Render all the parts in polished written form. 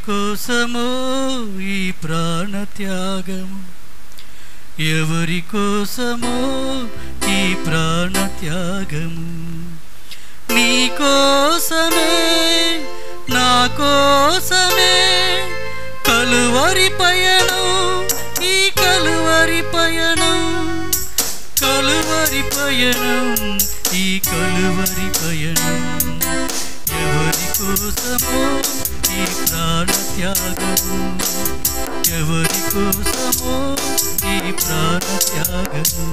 కోసమో ఈ ప్రాణత్యాగము, ఎవరి కోసమో ఈ ప్రాణత్యాగము. నీ కోసమే నా కోసమే కలువరి పయనం, ఈ కలువరి పయనం, కలువరి పయనం, ఈ కలువరి పయనం. ఎవరి కోసమో ఈ ప్రాణత్యాగము, ఎవరి కోసమో ఈ ప్రాణత్యాగము.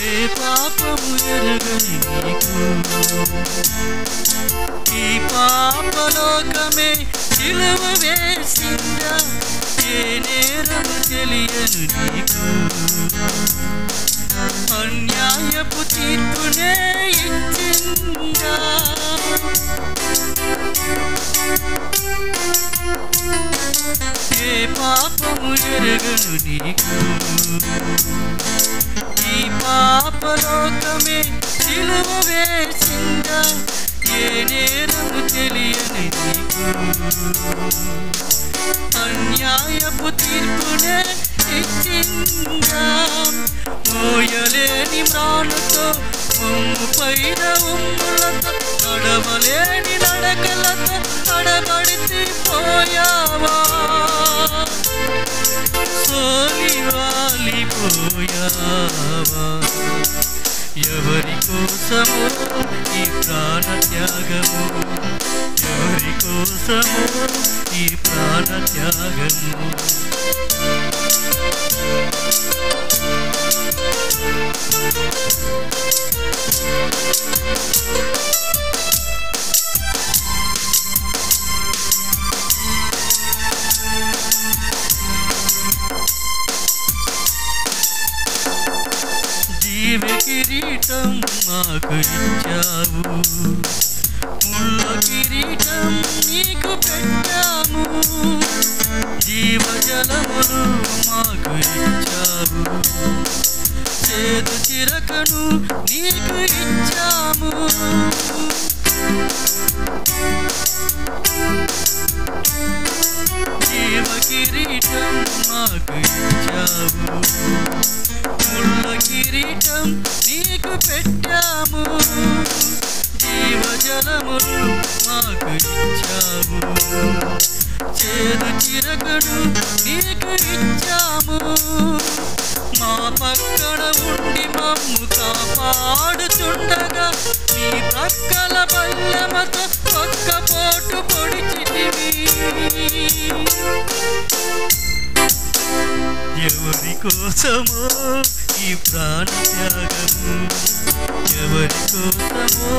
ఏ పాపము ఎరగని నీకు ఈ పాపలోకమే సిలువ వేసిందా, ఏ నేరము తెలియను నీకు, అన్యాయపు తీర్పునే ఇచ్చిందా. ఏ పాపము ఎరగను నీకు ఈ పాపలోకమే సిలువ వేసిందా, ఏ నేరము తెలియని నీకు, అన్యాయపు తీర్పునే ఇచ్చిందా. మోయలేని మ్రానుతో ఉమ్ము పైన ఉమ్ములతో, నడవలేని నడకలతో నడబడితే పోయావా, సోలి వాలిపోయావా. ఎవరి కోసమో ఈ ప్రాణత్యాగము, ఎవరి కోసమో ఈ ప్రాణత్యాగము. జీవ కిరీటం మాకు ఇచ్చావు, ముళ్ళ కిరీటం నీకు పెట్టాము, జీవజలములు మాకు ఇచ్చావు, చేదు చిరకను నీకు ఇచ్చాము. జీవ కిరీటం మాకు ఇచ్చావు, ముళ్ళ కిరీటం నీకు పెట్టాము, జీవజలములు మాకు ఇచ్చాము, చేదు చిరకను నీకు ఇచ్చాము. మా పక్కన ఉండి మమ్ము కాపాడుచుండగా, నీ ప్రక్కల బల్లెమతో ఒక్క పోటు పొడిచితివి. ఎవరి కోసమో ఈ ప్రాణత్యాగము, ఎవరి కోసమో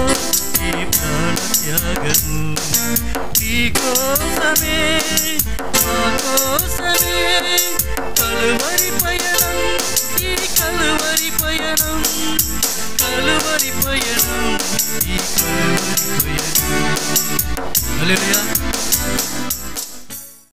ఈ ప్రాణత్యాగము. నీ కోసమే నా కోసమే కలువరి పయనం, ఈ కలువరి పయనం, కలువరి పయనం, ఈ కలువరి పయనం. హల్లెలూయా.